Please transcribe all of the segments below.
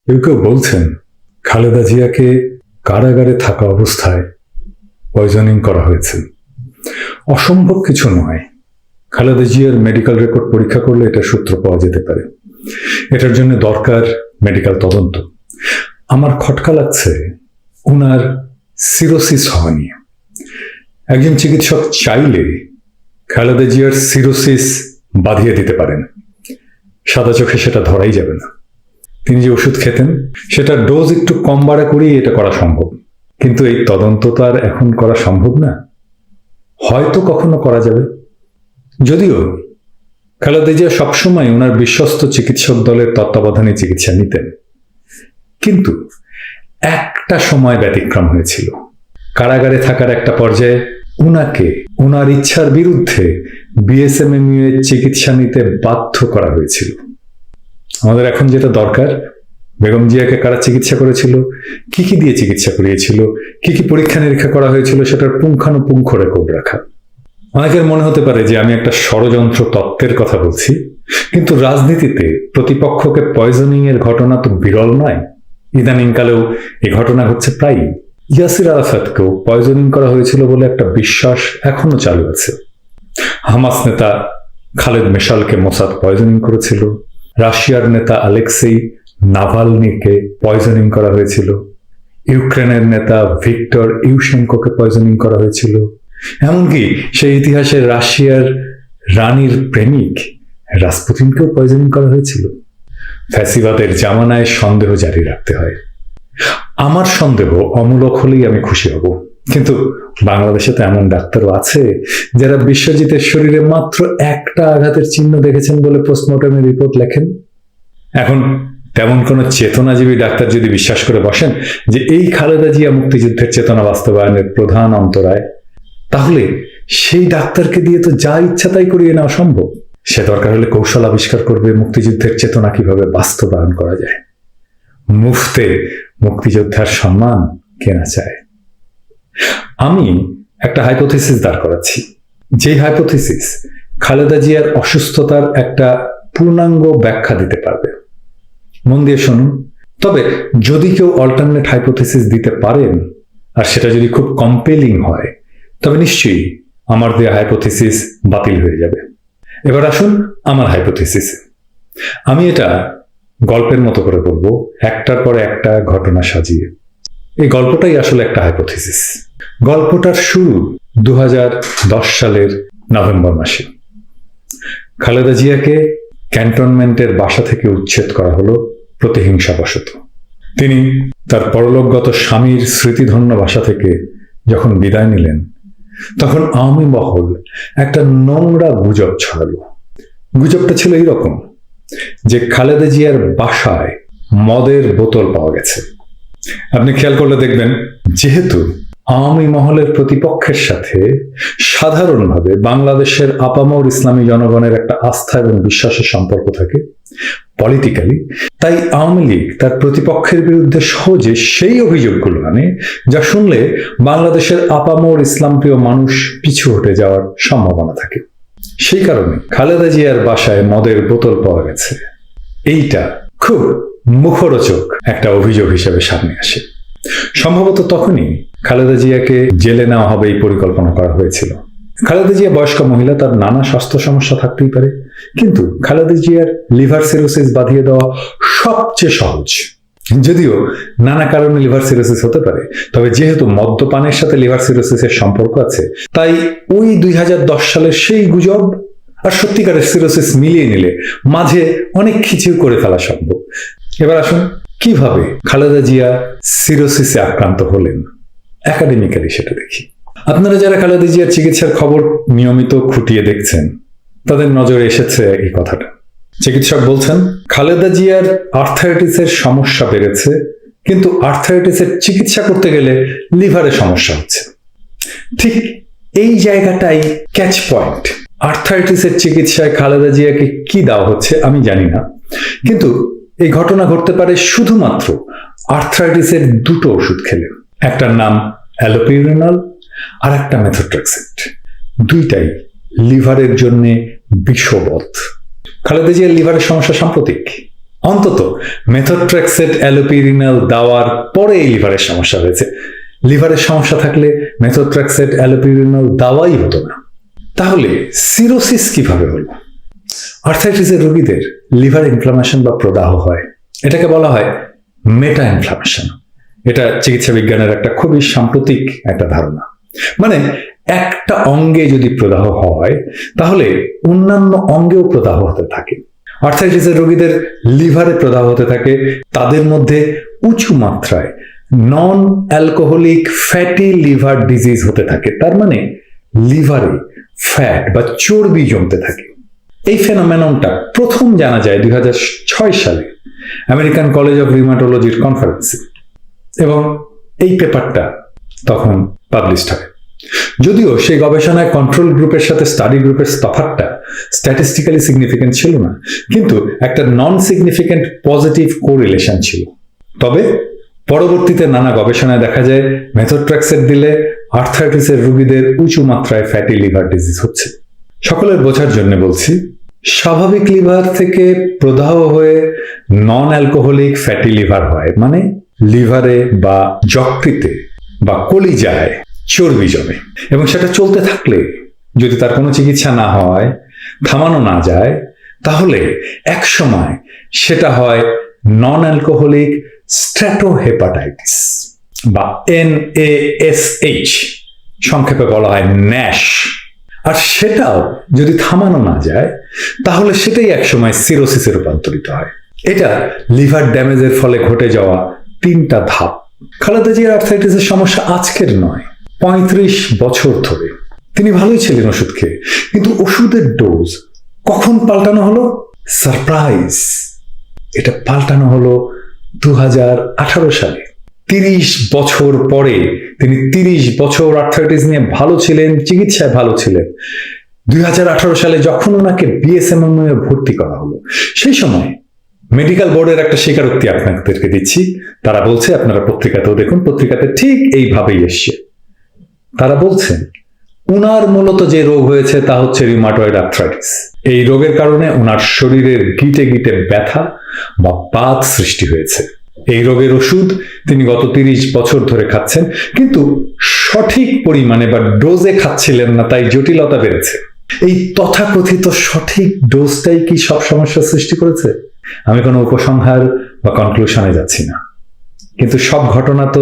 কেউ কেউ বলছেন খালেদা জিয়াকে কারাগারে থাকা অবস্থায় পয়জনিং করা হয়েছে। অসম্ভব কিছু নয়। খালেদা জিয়ার মেডিকেল রেকর্ড পরীক্ষা করলে এটা সূত্র পাওয়া যেতে পারে। এটার জন্য দরকার মেডিকেল তদন্ত। আমার খটকা লাগছে ওনার সিরোসিস হওয়া নিয়ে। একজন চিকিৎসক চাইলে খালেদা জিয়ার সিরোসিস বাঁধিয়ে দিতে পারেন, সাদা চোখে সেটা ধরাই যাবে না। তিনি যে ওষুধ খেতেন সেটার ডোজ একটু কম বাড়া করেই এটা করা সম্ভব, কিন্তু এই তদন্ত তো আর এখন করা সম্ভব না। হয়তো কখনো করা যাবে। যদিও খালেদা জিয়া সবসময় ওনার বিশ্বস্ত চিকিৎসক দলের তত্ত্বাবধানে চিকিৎসা নিতেন, কিন্তু একটা সময় ব্যতিক্রম হয়েছিল। কারাগারে থাকার একটা পর্যায়ে উনাকে ওনার ইচ্ছার বিরুদ্ধে বিএসএমএমইউ এর চিকিৎসা নিতে বাধ্য করা হয়েছিল। আমাদের এখন যেটা দরকার, বেগম জিয়াকে কারা চিকিৎসা করেছিল, কি কি দিয়ে চিকিৎসা করিয়েছিল, কি কি পরীক্ষা নিরীক্ষা করা হয়েছিল, সেটার পুঙ্খানুপুঙ্খ রেকর্ড রাখা। অনেকের মনে হতে পারে যে আমি একটা ষড়যন্ত্র তত্ত্বের কথা বলছি, কিন্তু রাজনীতিতে প্রতিপক্ষকে পয়জনিং এর ঘটনা তো বিরল নয়। ইদানিংকালেও এই ঘটনা ঘটছে প্রায়। ইয়াসির আরাফাতকেও পয়জনিং করা হয়েছিল বলে একটা বিশ্বাস এখনো চালু আছে। হামাস নেতা খালেদ মেশালকে মোসাদ পয়জনিং করেছিল। রাশিয়ার নেতা আলেক্সেই নাভালনিকে পয়জনিং করা হয়েছিল। ইউক্রেনের নেতা ভিক্টর ইউশেঙ্কোকে পয়জনিং করা হয়েছিল। এমনকি সেই ইতিহাসে রাশিয়ার রানীর প্রেমিক রাসপুতিনকেও পয়জনিং করা হয়েছিল। ফ্যাসিবাদের জামানায় সন্দেহ জারি রাখতে হয়। আমার সন্দেহ অমূলক হলেই আমি খুশি হব, কিন্তু বাংলাদেশে তো এমন ডাক্তারও আছে যারা বিশ্বজিতের শরীরে মাত্র একটা আঘাতের চিহ্ন দেখেছেন বলে পোস্টমর্টমের রিপোর্ট লেখেন। এখন তেমন কোন চেতনাজীবী ডাক্তার যদি বিশ্বাস করে বসেন যে এই খালেদা জিয়া মুক্তিযুদ্ধের চেতনা বাস্তবায়নের প্রধান অন্তরায়, তাহলে সেই ডাক্তারকে দিয়ে তো যা ইচ্ছা তাই করিয়ে নেওয়া সম্ভব। সে দরকার হলে কৌশল আবিষ্কার করবে মুক্তিযুদ্ধের চেতনা কিভাবে বাস্তবায়ন করা যায়। মুফতে মুক্তিযোদ্ধার সম্মান কেনা চায়। আমি একটা হাইপোথিসিস দাঁড় করাচ্ছি, যে হাইপোথিসিস খালেদা জিয়ার অসুস্থতার একটা পূর্ণাঙ্গ ব্যাখ্যা দিতে পারবে। মন দিয়ে শুনুন। তবে যদি কেউ অল্টারনেট হাইপোথিসিস দিতে পারেন, আর সেটা যদি খুব কম্পেলিং হয়, তবে নিশ্চয়ই আমার দেয়া হাইপোথিসিস বাতিল হয়ে যাবে। এবার আসুন আমার হাইপোথিসিস। আমি এটা গল্পের মতো করে বলবো, একটার পরে একটা ঘটনা সাজিয়ে। এই গল্পটাই আসলে একটা হাইপোথিসিস। গল্পটার শুরু 2010 সালের নভেম্বর মাসে। খালেদা জিয়াকে ক্যান্টনমেন্টের বাসা থেকে উচ্ছেদ করা হলো প্রতিহিংসাবশত। তিনি তার পরলোকগত স্বামীর স্মৃতিধন্য বাসা থেকে যখন বিদায় নিলেন, তখন আওয়ামী মহল একটা নোংরা গুজব ছড়ালো। গুজবটা ছিল এইরকম যে খালেদা জিয়ার বাসায় মদের বোতল পাওয়া গেছে। আপনি খেয়াল করলে দেখবেন, যেহেতু আওয়ামী মহলের প্রতিপক্ষের সাথে সাধারণভাবে বাংলাদেশের আপামর ইসলামী জনগণের একটা আস্থা এবং বিশ্বাসের সম্পর্ক থাকে পলিটিক্যালি, তাই আওয়ামী লীগ তার প্রতিপক্ষের বিরুদ্ধে সহজে সেই অভিযোগগুলো আনে যা শুনলে বাংলাদেশের আপামর ইসলামপ্রিয় মানুষ পিছু হটে যাওয়ার সম্ভাবনা থাকে। সেই কারণে খালেদা জিয়ার বাসায় মদের বোতল পাওয়া গেছে, এইটা খুব মুখরোচক একটা অভিযোগ হিসেবে সামনে আসে। সম্ভবত তখনই খালেদা জিয়াকে জেলে নেওয়া হবে এই পরিকল্পনা করা হয়েছিল। খালেদা জিয়া বয়স্ক মহিলা, তার নানা স্বাস্থ্য সমস্যা থাকতেই পারে, কিন্তু খালেদা জিয়ার লিভার সিরোসিস বাঁধিয়ে দেওয়া সবচেয়ে সহজ। যদিও নানা কারণে লিভার সিরোসিস হতে পারে, তবে যেহেতু মদ্যপানের সাথে লিভার সিরোসিসের সম্পর্ক আছে, তাই ওই 2010 সালের সেই গুজব আর সত্যিকারের সিরোসিস মিলিয়ে নিলে মাঝে অনেক কিছু করে ফেলা সম্ভব। এবার আসুন কিভাবে খালেদা জিয়া সিরোসিসে আক্রান্ত হলেন একাডেমিক্যালি সেটা দেখি। আপনারা যারা খালেদা জিয়ার চিকিৎসার খবর নিয়মিত খুঁটিয়ে দেখছেন, তাদের নজরে এসেছে এই কথাটা। চিকিৎসক বলছেন খালেদা জিয়ার আর্থারাইটিসের সমস্যা বেড়েছে, কিন্তু আর্থারাইটিসের চিকিৎসা করতে গেলে লিভারে সমস্যা হচ্ছে। ঠিক এই জায়গাটাই ক্যাচ পয়েন্ট। আর্থারাইটিসের চিকিৎসায় খালেদা জিয়াকে কি দেওয়া হচ্ছে আমি জানি না, কিন্তু এই ঘটনা ঘটতে পারে শুধুমাত্র আর্থারাইটিসের দুটো ওষুধ খেলে। একটার নাম অ্যালোপিরিনল আর একটা মেথোট্রেক্সেট। দুইটাই লিভারের জন্য বিষবৎ। খালেদা জিয়ার লিভারের সমস্যা সাম্প্রতিক? অন্তত মেথোট্রেক্সেট অ্যালোপিরিনাল দেওয়ার পরে এই লিভারের সমস্যা হয়েছে। লিভারের সমস্যা থাকলে মেথোট্রেক্সেট অ্যালোপিরিনাল দেওয়াই হতো না। তাহলে সিরোসিস কিভাবে হলো? আর্থ্রাইটিসের রোগীদের লিভার ইনফ্লামেশন বা প্রদাহ হয়, এটাকে বলা হয় মেটা ইনফ্লামেশন। এটা চিকিৎসা বিজ্ঞানের একটা খুবই সাম্প্রতিক একটা ধারণা। মানে একটা অঙ্গে যদি প্রদাহ হয় তাহলে অন্যান্য অঙ্গেও প্রদাহ হতে থাকে। আর্থ্রাইটিসের রোগীদের লিভারে প্রদাহ হতে থাকে, তাদের মধ্যে উঁচু মাত্রায় non alcoholic fatty liver disease হতে থাকে। তার মানে লিভারে ফ্যাট বা চর্বি জমতে থাকে। এই ফেনোমেননটা প্রথম জানা যায় 2006 সালে আমেরিকান কলেজ অফ রিউমাটোলজির কনফারেন্সে, এবং এই পেপারটা তখন পাবলিশড হয়। যদিও সেই গবেষণায় কন্ট্রোল গ্রুপের সাথে স্টাডি গ্রুপের তফাৎটা স্ট্যাটিস্টিক্যালি সিগনিফিকেন্ট ছিল না, কিন্তু একটা নন সিগনিফিকেন্ট পজিটিভ কোরিলেশন ছিল। তবে পরবর্তীতে নানা গবেষণায় দেখা যায় মেথোট্রেক্সেট দিলে আর্থ্রাইটিসের রোগীদের উঁচু মাত্রায় ফ্যাটি লিভার ডিজিজ হচ্ছে। সকলের বোঝার জন্য বলছি, স্বাভাবিক লিভার থেকে প্রদাহ হয়ে নন অ্যালকোহলিক ফ্যাটি লিভার হয়, মানে লিভারে বা যকৃতে বা কলিজায় চর্বি জমে, এবং সেটা চলতে থাকলে যদি তার কোনো চিকিৎসা না হয়, থামানো না যায়, তাহলে এক সময় সেটা হয় নন অ্যালকোহলিক স্ট্র্যাটোহেপাটাইটিস বা NASH, সংক্ষেপে বলা হয় ন্যাশ। আর সেটাও যদি থামানো না যায় তাহলে সেটাই একসময় সিরোসিসে রূপান্তরিত হয়। এটা লিভার ড্যামেজের ফলে ঘটে যাওয়া 3টা ধাপ। খালেদা জিয়ার আর্থ্রাইটিসের সমস্যা আজকের নয়, 35 বছর ধরে। তিনি ভালোই ছিলেন ওষুধ খেয়ে, কিন্তু ওষুধের ডোজ কখন পাল্টানো হলো? সারপ্রাইজ! এটা পাল্টানো হলো 2018 সালে। 30 বছর পরে তিনি 30 বছর আর্থ্রাইটিস নিয়ে ভালো ছিলেন, চিকিৎসায় ভালো ছিলেন। 2018 সালে যখন ওনাকে BSMMU এ ভর্তি করা হলো, সেই সময় মেডিকেল বোর্ডের একটা স্বীকারোক্তি আপনাদেরকে দিচ্ছি। তারা বলছে, আপনারা পত্রিকাতেও দেখুন, পত্রিকাতে ঠিক এইভাবেই এসছে। তারা বলছেন উনার মূলত যে রোগ হয়েছে তা হচ্ছে রিউমাটয়েড আর্থ্রাইটিস। এই রোগের কারণে উনার শরীরের গিটে গিটে ব্যথা বা বাত সৃষ্টি হয়েছে। এই রোগের ওষুধ তিনি গত 30 বছর ধরে খাচ্ছেন, কিন্তু সঠিক পরিমাণে বা ডোজে খাচ্ছিলেন না, তাই জটিলতা বেড়েছে। এই তথাকথিত সঠিক ডোজটাই কি সব সমস্যার সৃষ্টি করেছে? আমি কোনো উপসংহার বা কনক্লুশনে যাচ্ছি না, কিন্তু সব ঘটনা তো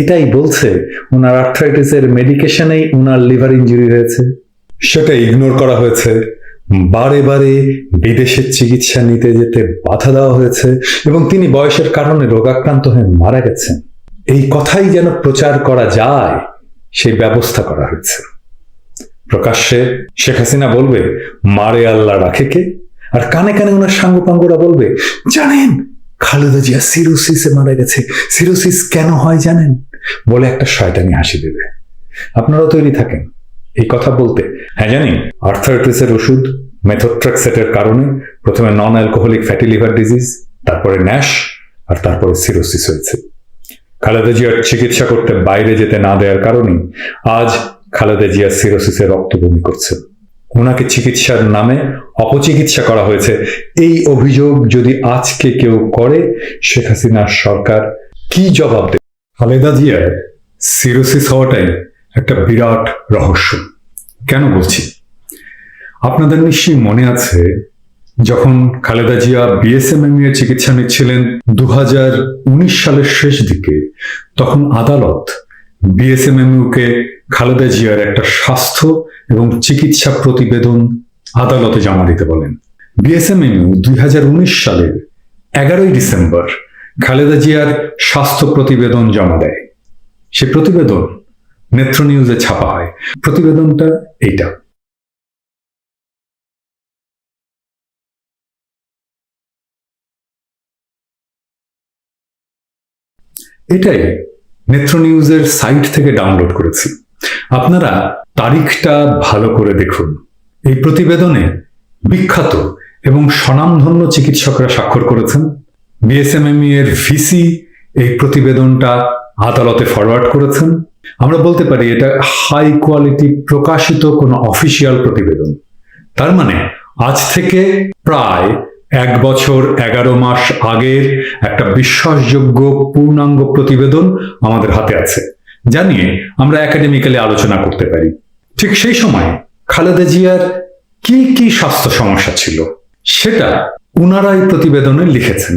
এটাই বলছে উনার আর্থ্রাইটিসের মেডিকেশনেই উনার লিভার ইনজুরি হয়েছে। সেটা ইগনোর করা হয়েছে, বারে বারে বিদেশের চিকিৎসা নিতে যেতে বাধা দেওয়া হয়েছে, এবং তিনি বয়সের কারণে রোগাক্রান্ত হয়ে মারা গেছেন। এই কথাই যেন প্রচার করা যায় সেই ব্যবস্থা করা হয়েছে। প্রকাশ্যে শেখ হাসিনা বলবে মারে আল্লাহ রাখে কে, আর কানে কানে ওনার সাঙ্গপাঙ্গরা বলবে, জানেন খালেদা জিয়া সিরোসিসে মারা গেছে, সিরোসিস কেন হয় জানেন, বলে একটা শয়তানি হাসি দেবে। আপনারাও তৈরি থাকেন এই কথা বলতে। হ্যাঁ জানি, আর্থ্রাইটিসের ওষুধ মেথোট্রেক্সেটের কারণে প্রথমে non alcoholic fatty liver disease, তারপরে ন্যাশ, আর তারপরে সিরোসিস হয়েছে। খালেদা জিয়ার চিকিৎসা করতে বাইরে যেতে না দেওয়ার কারণে আজ খালেদা জিয়া সিরোসিসে রক্তবমি করছে। ওনাকে চিকিৎসার নামে অপচিকিৎসা করা হয়েছে, এই অভিযোগ যদি আজকে কেউ করে, শেখ হাসিনার সরকার কি জবাব দেবে? খালেদা জিয়ার সিরোসিস হওয়াটাই একটা বিরাট রহস্য। কেন বলছি? আপনাদের নিশ্চয়ই মনে আছে, যখন খালেদা জিয়া BSMMU এর চিকিৎসা নিচ্ছিলেন 2019 সালের শেষ দিকে, তখন আদালত BSMMU কে খালেদা জিয়ার একটা স্বাস্থ্য এবং চিকিৎসা প্রতিবেদন আদালতে জমা দিতে বলেন। BSMMU 2019 সালের 11 ডিসেম্বর খালেদা জিয়ার স্বাস্থ্য প্রতিবেদন জমা দেয়। সে প্রতিবেদন নেত্র নিউজে ছাপা হয়। প্রতিবেদনটা এইটা। এটাই নেত্র নিউজের সাইট থেকে ডাউনলোড করেছি। আপনারা তারিখটা ভালো করে দেখুন। এই প্রতিবেদনে বিখ্যাত এবং স্বনামধন্য চিকিৎসকরা স্বাক্ষর করেছেন। BSMMU এর ভিসি এই প্রতিবেদনটা আদালতে ফরওয়ার্ড করেছেন। আমরা বলতে পারি এটা হাই কোয়ালিটি প্রকাশিত কোনো অফিসিয়াল প্রতিবেদন। তার মানে আজ থেকে প্রায় 1 বছর 11 মাস আগের একটা বিশ্বাসযোগ্য পূর্ণাঙ্গ প্রতিবেদন আমাদের হাতে আছে, যা নিয়ে আমরা একাডেমিক্যালি আলোচনা করতে পারি। ঠিক সেই সময় খালেদা জিয়ার কি কি স্বাস্থ্য সমস্যা ছিল সেটা উনারাই প্রতিবেদনে লিখেছেন।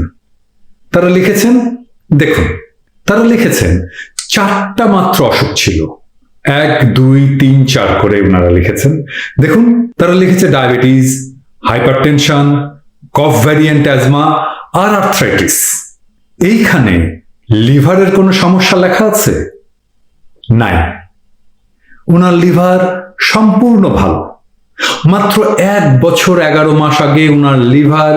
তারা লিখেছেন, দেখুন, তারা লিখেছেন 4টা মাত্র অসুখ ছিল। 1, 2, 3, 4 করে ওনারা লিখেছেন। দেখুন, তারা লিখেছে ডায়াবেটিস, হাইপারটেনশন, কফ ভ্যারিয়েন্ট অ্যাজমা আর আর্থ্রাইটিস। এইখানে লিভারের কোনো সমস্যা লেখা আছে? নাই। ওনার লিভার সম্পূর্ণ ভালো। মাত্র 1 বছর 11 মাস আগে ওনার লিভার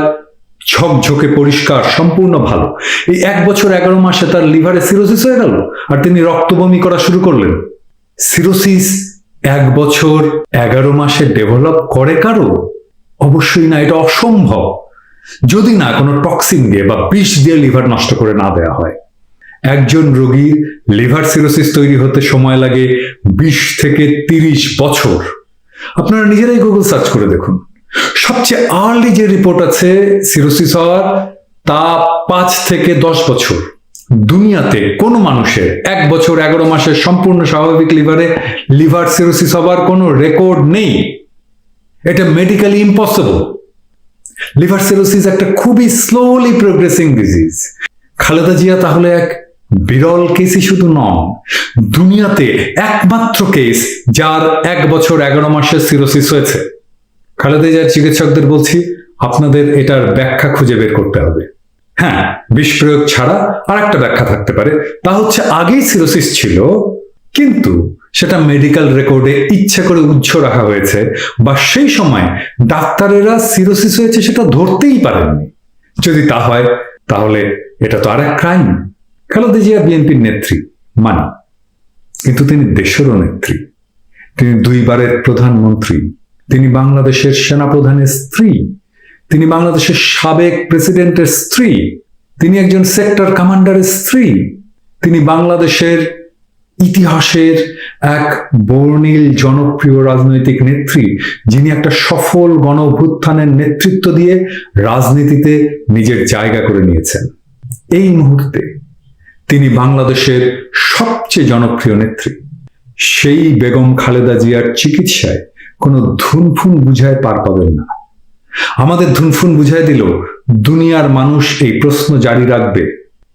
ঝকঝকে পরিষ্কার, সম্পূর্ণ ভালো। এই 1 বছর 11 মাসে তার লিভারে সিরোসিস হয়ে গেল আর তিনি রক্ত বমি করা শুরু করলেন। সিরোসিস 1 বছর 11 মাসে ডেভেলপ করে কারো? অবশ্যই না, এটা অসম্ভব, যদি না কোনো টক্সিন দিয়ে বা বিষ দিয়ে লিভার নষ্ট করে না দেয়া হয়। একজন রোগীর লিভার সিরোসিস তৈরি হতে সময় লাগে 20 থেকে 30 বছর। আপনারা নিজেরাই গুগল সার্চ করে দেখুন। সবচেয়ে আর্লি যে রিপোর্ট আছে সিরোসিস হওয়ার, তা 5 থেকে 10 বছর। দুনিয়াতে কোনো মানুষের 1 বছর 11 মাসের সম্পূর্ণ স্বাভাবিক লিভার সিরোসিস হওয়ার কোনো রেকর্ড নেই। এটা মেডিকেলি ইম্পসিবল। লিভার সিরোসিস একটা খুবই slowly progressing disease. Khaleda Zia তাহলে এক বিরল কেসই শুধু নন, দুনিয়াতে একমাত্র কেস যার 1 বছর 11 মাসের সিরোসিস হয়েছে। খালেদা জিয়ার চিকিৎসকদের বলছি, আপনাদের এটার ব্যাখ্যা খুঁজে বের করতে হবে। হ্যাঁ, বিষ প্রয়োগ ছাড়া আর একটা ব্যাখ্যা থাকতে পারে, তা হচ্ছে আগেই সিরোসিস ছিল কিন্তু সেটা মেডিকেল রেকর্ডে ইচ্ছে করে উজ্জ্ব রাখা হয়েছে, বা সেই সময় ডাক্তারেরা সিরোসিস হয়েছে সেটা ধরতেই পারেননি। যদি তা হয় তাহলে এটা তো আর এক ক্রাইম। খালেদা জিয়া বিএনপির নেত্রী মানি, কিন্তু তিনি দেশেরও নেত্রী। তিনি 2 বারের প্রধানমন্ত্রী, তিনি বাংলাদেশের সেনাপ্রধানের স্ত্রী, তিনি বাংলাদেশের সাবেক প্রেসিডেন্টের স্ত্রী, তিনি একজন সেক্টর কমান্ডারের স্ত্রী, তিনি বাংলাদেশের ইতিহাসের এক বর্ণিল জনপ্রিয় রাজনৈতিক নেত্রী, যিনি একটা সফল গণ অভ্যুত্থানের নেতৃত্ব দিয়ে রাজনীতিতে নিজের জায়গা করে নিয়েছেন। এই মুহূর্তে তিনি বাংলাদেশের সবচেয়ে জনপ্রিয় নেত্রী। সেই বেগম খালেদা জিয়ার চিকিৎসায় কোনো ধুনফুন বুঝায় পার পাবেন না। আমাদের ধুনফুন বুঝাই দিল দুনিয়ার মানুষ এই প্রশ্ন জারি রাখবে,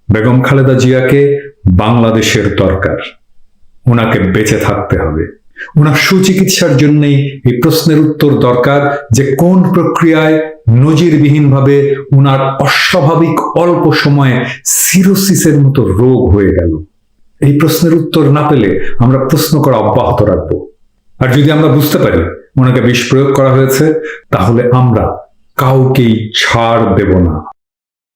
বেগম খালেদা জিয়াকে বাংলাদেশের দরকার, ওনাকে বেঁচে থাকতে হবে। ওনার সুচিকিৎসার জন্যই এই প্রশ্নের উত্তর দরকার যে কোন প্রক্রিয়ায় নজিরবিহীনভাবে ওনার অস্বাভাবিক অল্প সময়ে সিরোসিসের মতো রোগ হয়ে গেল। এই প্রশ্নের উত্তর না পেলে আমরা প্রশ্ন করা অব্যাহত রাখবো। আর যদি আমরা বুঝতে পারি ওনাকে বিষ প্রয়োগ করা হয়েছে, তাহলে আমরা কাউকেই ছাড় দেব না।